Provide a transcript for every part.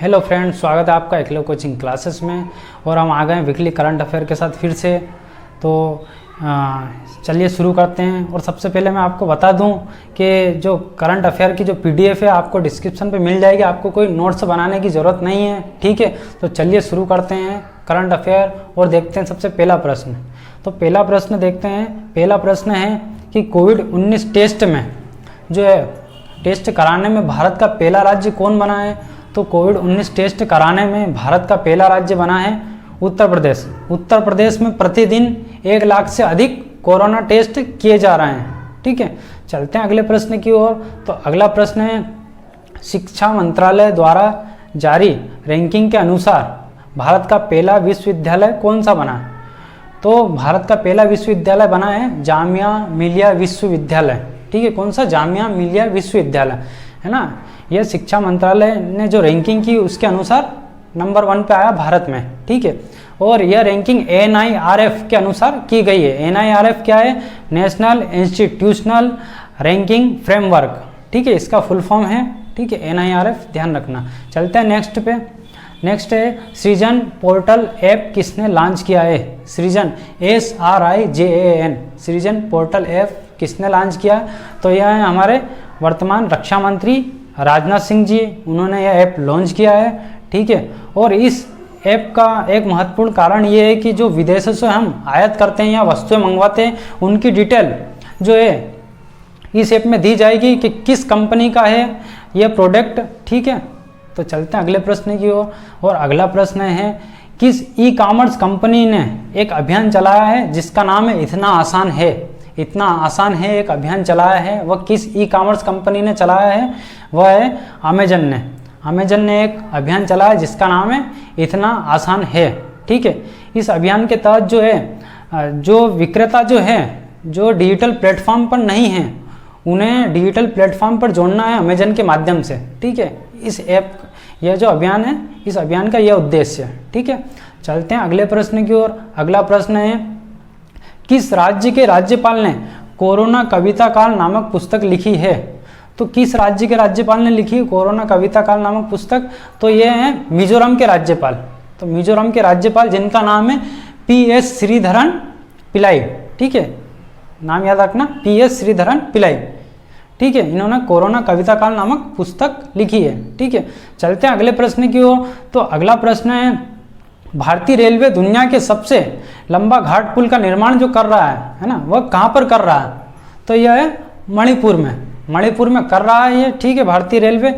Hello friends, स्वागत है आपका एकलव्य कोचिंग क्लासेस में। और हम आ गए वीकली करंट अफेयर के साथ फिर से। तो चलिए शुरू करते हैं। और सबसे पहले मैं आपको बता दूं कि जो करंट अफेयर की जो पीडीएफ है आपको डिस्क्रिप्शन पे मिल जाएगी, आपको कोई नोट्स बनाने की ज़रूरत नहीं है, ठीक है। तो चलिए शुरू करते हैं करंट अफेयर और देखते हैं सबसे पहला प्रश्न। तो पहला प्रश्न देखते हैं। पहला प्रश्न है कि कोविड-19 टेस्ट में जो है टेस्ट कराने में भारत का पहला राज्य कौन बना है। तो कोविड-19 टेस्ट कराने में भारत का पहला राज्य बना है उत्तर प्रदेश। उत्तर प्रदेश में प्रतिदिन 1 लाख से अधिक कोरोना टेस्ट किए जा रहे हैं, ठीक है। चलते हैं अगले प्रश्न की ओर। तो अगला प्रश्न है, शिक्षा मंत्रालय द्वारा जारी रैंकिंग के अनुसार भारत का पहला विश्वविद्यालय कौन सा बना है। तो भारत का पहला विश्वविद्यालय बना है जामिया मिलिया विश्वविद्यालय, ठीक है। कौन सा? जामिया मिलिया विश्वविद्यालय, है ना। यह शिक्षा मंत्रालय ने जो रैंकिंग की उसके अनुसार नंबर 1 पे आया भारत में, ठीक है। और यह रैंकिंग NIRF के अनुसार की गई है। NIRF क्या है? नेशनल इंस्टीट्यूशनल रैंकिंग फ्रेमवर्क, ठीक है। इसका फुल फॉर्म है, ठीक है, NIRF, ध्यान रखना। चलते हैं नेक्स्ट पे। नेक्स्ट है, सृजन पोर्टल ऐप किसने लॉन्च किया है। सृजन SRIJAN, सृजन पोर्टल ऐप किसने लॉन्च किया। तो यह है हमारे वर्तमान रक्षा मंत्री राजनाथ सिंह जी, उन्होंने यह ऐप लॉन्च किया है, ठीक है। और इस ऐप का एक महत्वपूर्ण कारण ये है कि जो विदेशों से हम आयात करते हैं या वस्तुएं मंगवाते हैं, उनकी डिटेल जो है इस ऐप में दी जाएगी कि किस कंपनी का है यह प्रोडक्ट, ठीक है। तो चलते हैं अगले प्रश्न की ओर। और अगला प्रश्न है, किस ई कॉमर्स कंपनी ने एक अभियान चलाया है जिसका नाम है इतना आसान है। इतना आसान है एक अभियान चलाया है, वह किस ई कॉमर्स कंपनी ने चलाया है। वह है अमेजन ने। अमेजन ने एक अभियान चलाया जिसका नाम है इतना आसान है, ठीक है। इस अभियान के तहत जो है जो विक्रेता जो है जो डिजिटल प्लेटफॉर्म पर नहीं है, उन्हें डिजिटल प्लेटफॉर्म पर जोड़ना है अमेजन के माध्यम से, ठीक है। इस ऐप यह जो अभियान है, इस अभियान का यह उद्देश्य है, ठीक है। चलते हैं अगले प्रश्न की ओर। अगला प्रश्न है, किस राज्य के राज्यपाल ने कोरोना कविता काल नामक पुस्तक लिखी है। तो किस राज्य के राज्यपाल ने लिखी कोरोना कविता काल नामक पुस्तक। तो ये है मिजोरम के राज्यपाल। तो मिजोरम के राज्यपाल जिनका नाम है PS श्रीधरन पिल्लाई, ठीक है, नाम याद रखना, PS श्रीधरन पिल्लाई, ठीक है। इन्होंने कोरोना कविता काल नामक पुस्तक लिखी है, ठीक है। चलते हैं अगले प्रश्न की ओर। तो अगला प्रश्न है, भारतीय रेलवे दुनिया के सबसे लंबा घाट पुल का निर्माण जो कर रहा है ना, वह कहाँ पर कर रहा है। तो यह है मणिपुर में। मणिपुर में कर रहा है ये, ठीक है, भारतीय रेलवे।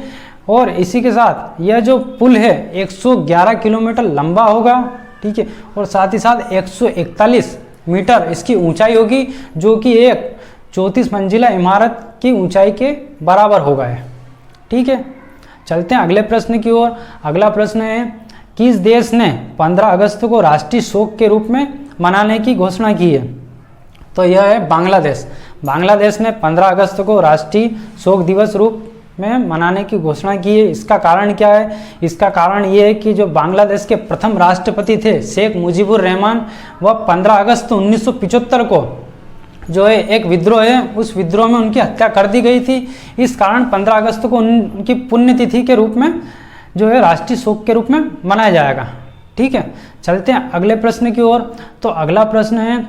और इसी के साथ यह जो पुल है 111 किलोमीटर लंबा होगा, ठीक है। और साथ ही साथ 141 मीटर इसकी ऊंचाई होगी, जो कि एक 34 मंजिला इमारत की ऊंचाई के बराबर होगा है, ठीक है। चलते हैं अगले प्रश्न की ओर। अगला प्रश्न है, किस देश ने 15 अगस्त को राष्ट्रीय शोक के रूप में मनाने की घोषणा की है। तो यह है बांग्लादेश। बांग्लादेश ने 15 अगस्त को राष्ट्रीय शोक दिवस रूप में मनाने की घोषणा की है। इसका कारण क्या है? इसका कारण ये है कि जो बांग्लादेश के प्रथम राष्ट्रपति थे शेख मुजीबुर रहमान, वह 15 अगस्त 1975 को जो है एक विद्रोह है, उस विद्रोह में उनकी हत्या कर दी गई थी। इस कारण 15 अगस्त को उनकी पुण्यतिथि के रूप में जो है राष्ट्रीय शोक के रूप में मनाया जाएगा, ठीक है। चलते हैं अगले प्रश्न की ओर। तो अगला प्रश्न है,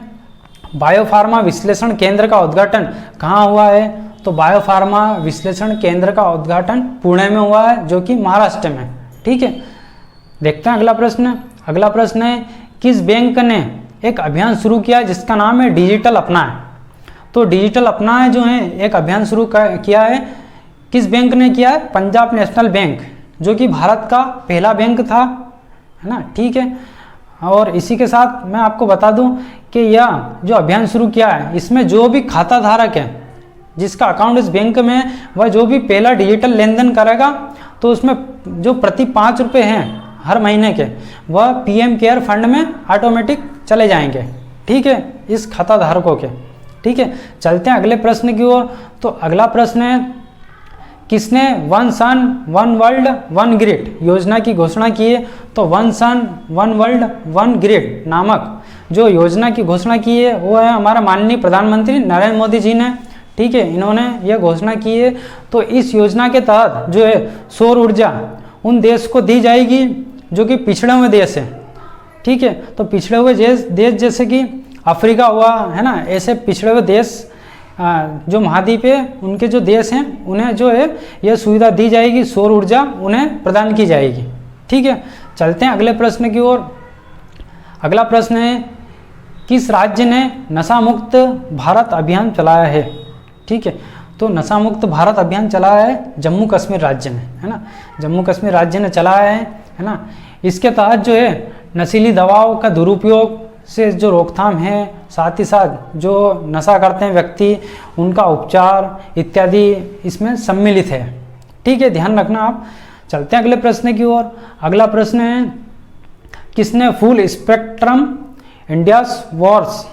बायोफार्मा विश्लेषण केंद्र का उद्घाटन कहाँ हुआ है। तो बायोफार्मा विश्लेषण केंद्र का उद्घाटन पुणे में हुआ है, जो कि महाराष्ट्र में, ठीक है। देखते हैं अगला प्रश्न। अगला प्रश्न है, किस बैंक ने एक अभियान शुरू किया जिसका नाम है डिजिटल अपनाए। तो डिजिटल अपनाए जो है एक अभियान शुरू किया है, किस बैंक ने किया है? पंजाब नेशनल बैंक, जो कि भारत का पहला बैंक था, है ना, ठीक है। और इसी के साथ मैं आपको बता दूं कि यह जो अभियान शुरू किया है, इसमें जो भी खाता धारक है जिसका अकाउंट इस बैंक में है, वह जो भी पहला डिजिटल लेन देन करेगा, तो उसमें जो प्रति 5 रुपये हैं हर महीने के, वह PM केयर फंड में ऑटोमेटिक चले जाएंगे, ठीक है, इस खाता धारकों के, ठीक है। चलते हैं अगले प्रश्न की ओर। तो अगला प्रश्न है, किसने one sun one world one grid योजना की घोषणा की है। तो one sun one world one grid नामक जो योजना की घोषणा की है, वो है हमारा माननीय प्रधानमंत्री नरेंद्र मोदी जी ने, ठीक है, इन्होंने यह घोषणा की है। तो इस योजना के तहत जो है सौर ऊर्जा उन देश को दी जाएगी जो कि पिछड़े हुए देश हैं, ठीक है। तो पिछड़े हुए देश जैसे कि अफ्रीका हुआ, है ना, ऐसे पिछड़े हुए देश जो महाद्वीप है उनके जो देश हैं उन्हें जो है यह सुविधा दी जाएगी, सौर ऊर्जा उन्हें प्रदान की जाएगी, ठीक है। चलते हैं अगले प्रश्न की ओर। अगला प्रश्न है, किस राज्य ने नशा मुक्त भारत अभियान चलाया है, ठीक है। तो नशा मुक्त भारत अभियान चलाया है जम्मू कश्मीर राज्य ने, है ना, जम्मू कश्मीर राज्य ने चलाया है ना। इसके तहत जो है नशीली दवाओं का दुरुपयोग से जो रोकथाम है, साथ ही साथ जो नशा करते हैं व्यक्ति उनका उपचार इत्यादि इसमें सम्मिलित है, ठीक है, ध्यान रखना आप। चलते हैं अगले प्रश्न की ओर। अगला प्रश्न है, किसने फुल स्पेक्ट्रम इंडियाज वॉर्स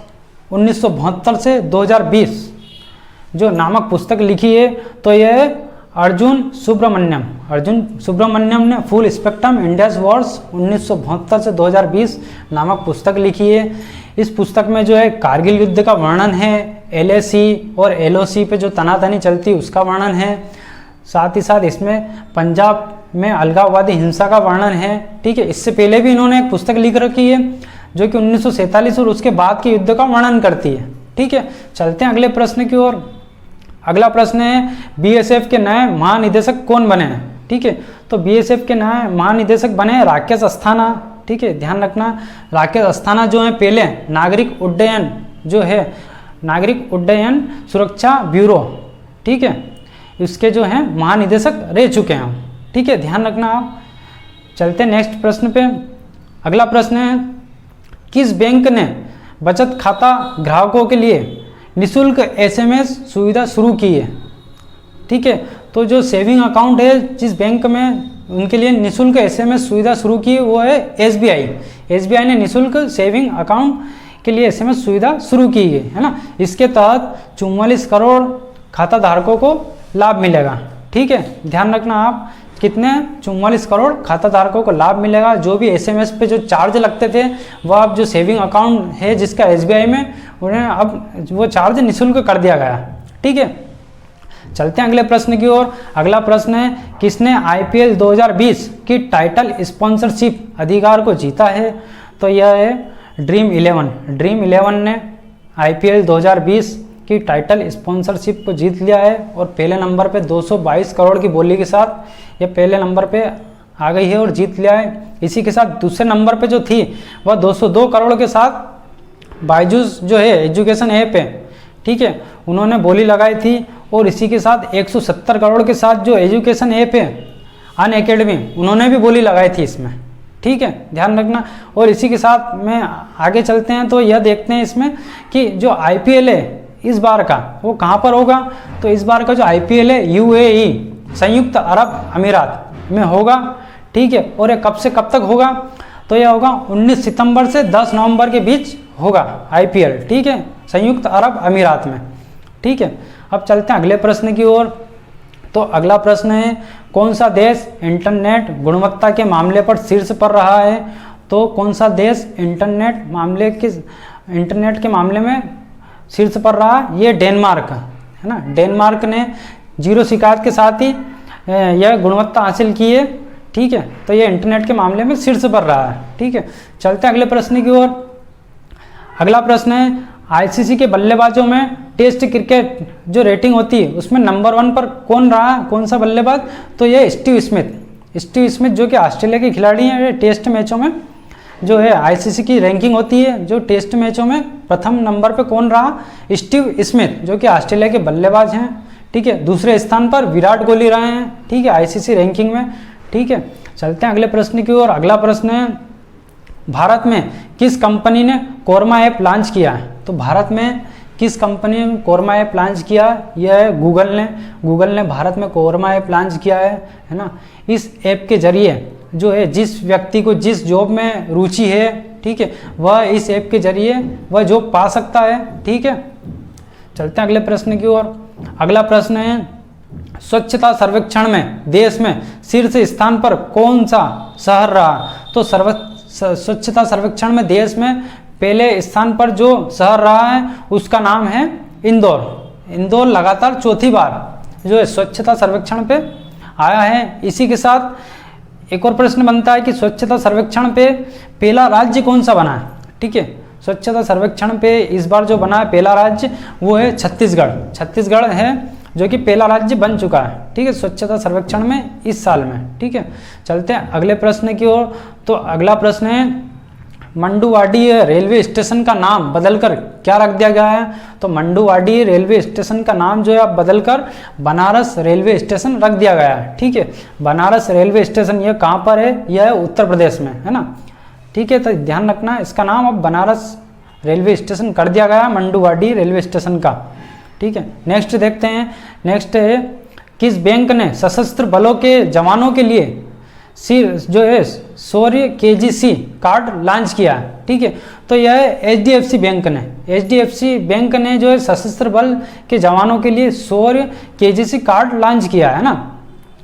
1972 से 2020 जो नामक पुस्तक लिखी है? तो यह अर्जुन सुब्रमण्यम ने फुल स्पेक्ट्रम इंडियाज वॉर्स 1972 से 2020 नामक पुस्तक लिखी है। इस पुस्तक में जो है कारगिल युद्ध का वर्णन है, LAC और LOC पे जो तनातनी चलती है उसका वर्णन है, साथ ही साथ इसमें पंजाब में अलगाववादी हिंसा का वर्णन है, ठीक है। इससे पहले भी इन्होंने एक पुस्तक लिख रखी है जो कि 1947 और उसके बाद के युद्ध का वर्णन करती है, ठीक है। चलते हैं अगले प्रश्न की ओर। अगला प्रश्न है, BSF के नए महानिदेशक कौन बने हैं, ठीक है। तो BSF के नए महानिदेशक बने राकेश अस्थाना, ठीक है, ध्यान रखना। राकेश अस्थाना जो है पहले नागरिक उड्डयन सुरक्षा ब्यूरो, ठीक है, इसके जो है महानिदेशक रह चुके हैं, ठीक है, ध्यान रखना आप। चलते हैं नेक्स्ट प्रश्न पे। अगला प्रश्न है, किस बैंक ने बचत खाता ग्राहकों के लिए निःशुल्क SMS सुविधा शुरू की है, ठीक है। तो जो सेविंग अकाउंट है जिस बैंक में उनके लिए निःशुल्क SMS सुविधा शुरू की वो है SBI ने निःशुल्क सेविंग अकाउंट के लिए SMS सुविधा शुरू की है ना। इसके तहत 44 करोड़ खाता धारकों को लाभ मिलेगा, ठीक है, ध्यान रखना आप। कितने? 44 करोड़ खाता धारकों को लाभ मिलेगा। जो भी SMS पे जो चार्ज लगते थे वह अब जो सेविंग अकाउंट है जिसका SBI में, उन्हें अब वो चार्ज निःशुल्क कर दिया गया, ठीक है। चलते हैं अगले प्रश्न की ओर। अगला प्रश्न है, किसने IPL 2020 की टाइटल स्पॉन्सरशिप अधिकार को जीता है? तो यह है ड्रीम 11 ने IPL 2020 की टाइटल स्पॉन्सरशिप को जीत लिया है और पहले नंबर पे 222 करोड़ की बोली के साथ ये पहले नंबर पे आ गई है और जीत लिया है। इसी के साथ दूसरे नंबर पे जो थी वह 202 करोड़ के साथ बायजूस जो है एजुकेशन ऐप है, ठीक है, उन्होंने बोली लगाई थी। और इसी के साथ 170 करोड़ के साथ जो एजुकेशन ऐप है अनअकैडमी, उन्होंने भी बोली लगाई थी इसमें, ठीक है, ध्यान रखना। और इसी के साथ में आगे चलते हैं तो यह देखते हैं इसमें कि जो IPL है इस बार का वो कहाँ पर होगा? तो इस बार का जो IPL है UAE संयुक्त अरब अमीरात में होगा, ठीक है। और ये कब से कब तक होगा? तो यह होगा 19 सितंबर से 10 नवंबर के बीच होगा IPL, ठीक है, संयुक्त अरब अमीरात में, ठीक है। अब चलते हैं अगले प्रश्न की ओर। तो अगला प्रश्न है, कौन सा देश इंटरनेट गुणवत्ता के मामले पर शीर्ष पर रहा है? तो कौन सा देश इंटरनेट के मामले में शीर्ष पर रहा? ये डेनमार्क है ना। डेनमार्क ने 0 शिकायत के साथ ही यह गुणवत्ता हासिल की है, ठीक है। तो ये इंटरनेट के मामले में शीर्ष पर रहा है, ठीक है। चलते हैं अगले प्रश्न की ओर। अगला प्रश्न है, ICC के बल्लेबाजों में टेस्ट क्रिकेट जो रेटिंग होती है उसमें नंबर 1 पर कौन रहा? कौन सा बल्लेबाज? तो ये स्टीव स्मिथ जो कि ऑस्ट्रेलिया के खिलाड़ी हैं। टेस्ट मैचों में जो है ICC की रैंकिंग होती है, जो टेस्ट मैचों में प्रथम नंबर पे कौन रहा? स्टीव स्मिथ जो कि ऑस्ट्रेलिया के बल्लेबाज हैं, ठीक है। दूसरे स्थान पर विराट कोहली रहे हैं, ठीक है, ICC रैंकिंग में, ठीक है। चलते हैं अगले प्रश्न की ओर। अगला प्रश्न है, भारत में किस कंपनी ने कोरमा ऐप लॉन्च किया है? तो भारत में किस कंपनी ने कोरमा ऐप लॉन्च किया? यह है गूगल ने भारत में कोरमा ऐप लॉन्च किया है ना। इस ऐप के जरिए जो है जिस व्यक्ति को जिस जॉब में रुचि है, ठीक है, वह इस ऐप के जरिए वह जॉब पा सकता है, ठीक है। चलते हैं अगले प्रश्न की ओर। अगला प्रश्न है, स्वच्छता सर्वेक्षण में देश में शीर्ष स्थान पर कौन सा शहर रहा? तो स्वच्छता सर्वेक्षण में देश में पहले स्थान पर जो शहर रहा है उसका नाम है इंदौर लगातार चौथी बार जो है स्वच्छता सर्वेक्षण पे आया है। इसी के साथ एक और प्रश्न बनता है कि स्वच्छता सर्वेक्षण पे पहला राज्य कौन सा बना है। ठीक है, स्वच्छता सर्वेक्षण पे इस बार जो बना है पहला राज्य वो है छत्तीसगढ़। छत्तीसगढ़ है जो कि पहला राज्य बन चुका है। ठीक है, स्वच्छता सर्वेक्षण में इस साल में। ठीक है, चलते हैं अगले प्रश्न की ओर। तो अगला प्रश्न है मंडुवाडी रेलवे स्टेशन का नाम बदलकर क्या रख दिया गया है। तो मंडुवाडी रेलवे स्टेशन का नाम जो है अब बदलकर बनारस रेलवे स्टेशन रख दिया गया है। ठीक है, बनारस रेलवे स्टेशन यह कहाँ पर है, यह है उत्तर प्रदेश में, है ना। ठीक है, तो ध्यान रखना इसका नाम अब बनारस रेलवे स्टेशन कर दिया गया मंडुवाडी रेलवे स्टेशन का। ठीक है, नेक्स्ट देखते हैं। नेक्स्ट है किस बैंक ने सशस्त्र बलों के जवानों के लिए जो है शौर्य KGC कार्ड लॉन्च किया है। ठीक है, तो यह है HDFC बैंक ने। HDFC बैंक ने जो है सशस्त्र बल के जवानों के लिए शौर्य KGC कार्ड लॉन्च किया है ना।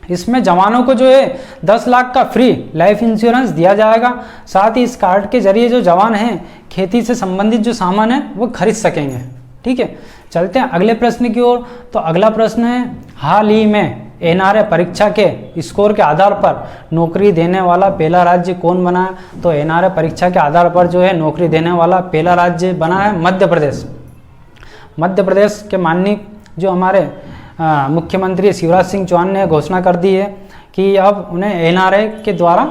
इसमें जवानों को जो है 10 लाख का फ्री लाइफ इंश्योरेंस दिया जाएगा। साथ ही इस कार्ड के जरिए जो जवान हैं खेती से संबंधित जो सामान है वो खरीद सकेंगे। ठीक है, चलते हैं अगले प्रश्न की ओर। तो अगला प्रश्न है हाल ही में NRA परीक्षा के स्कोर के आधार पर नौकरी देने वाला पहला राज्य कौन बना है। तो NRA परीक्षा के आधार पर जो है नौकरी देने वाला पहला राज्य बना है मध्य प्रदेश। मध्य प्रदेश के माननीय जो हमारे मुख्यमंत्री शिवराज सिंह चौहान ने घोषणा कर दी है कि अब उन्हें NRA के द्वारा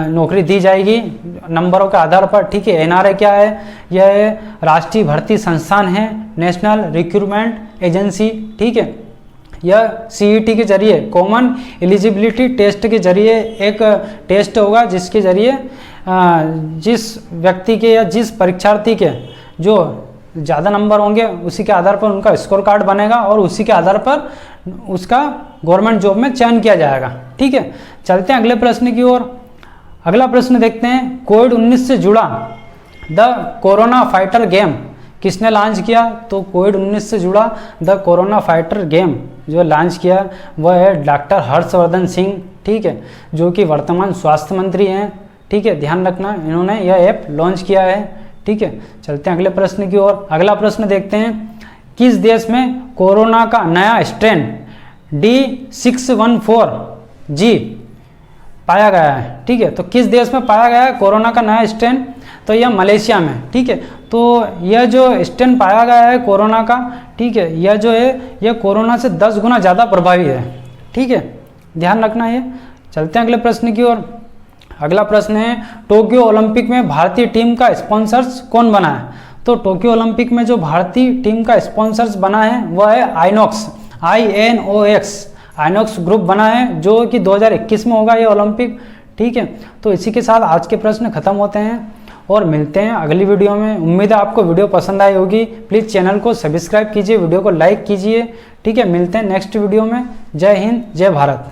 नौकरी दी जाएगी नंबरों के आधार पर। ठीक है, NRA क्या है, यह राष्ट्रीय भर्ती संस्थान है, नेशनल रिक्रूटमेंट एजेंसी। ठीक है, यह CET के जरिए कॉमन एलिजिबिलिटी टेस्ट के जरिए एक टेस्ट होगा जिसके जरिए जिस व्यक्ति के या जिस परीक्षार्थी के जो ज़्यादा नंबर होंगे उसी के आधार पर उनका स्कोर कार्ड बनेगा और उसी के आधार पर उसका गवर्नमेंट जॉब में चयन किया जाएगा। ठीक है, चलते हैं अगले प्रश्न की ओर। अगला प्रश्न देखते हैं कोविड-19 से जुड़ा द कोरोना फाइटर गेम किसने लॉन्च किया। तो कोविड-19 से जुड़ा द कोरोना फाइटर गेम जो लॉन्च किया वह है डॉक्टर हर्षवर्धन सिंह। ठीक है, जो कि वर्तमान स्वास्थ्य मंत्री हैं। ठीक है, ध्यान रखना इन्होंने यह ऐप लॉन्च किया है। ठीक है, चलते हैं अगले प्रश्न की ओर। अगला प्रश्न देखते हैं किस देश में कोरोना का नया स्ट्रेन D614G पाया गया है। ठीक है, तो किस देश में पाया गया है कोरोना का नया स्ट्रेन। तो यह मलेशिया में। ठीक है, तो यह जो स्ट्रेन पाया गया है कोरोना का, ठीक है, यह जो है यह कोरोना से 10 गुना ज़्यादा प्रभावी है। ठीक है, ध्यान रखना ये। चलते हैं अगले प्रश्न की ओर। अगला प्रश्न है टोक्यो ओलंपिक में भारतीय टीम का स्पॉन्सर्स कौन बना है। तो टोक्यो ओलंपिक में जो भारतीय टीम का स्पॉन्सर्स बना है वह है आइनॉक्स, आइनॉक्स ग्रुप बना है जो कि 2021 में होगा ये ओलंपिक। ठीक है, तो इसी के साथ आज के प्रश्न खत्म होते हैं और मिलते हैं अगली वीडियो में। उम्मीद है आपको वीडियो पसंद आई होगी। प्लीज़ चैनल को सब्सक्राइब कीजिए, वीडियो को लाइक कीजिए। ठीक है, मिलते हैं नेक्स्ट वीडियो में। जय हिंद, जय भारत।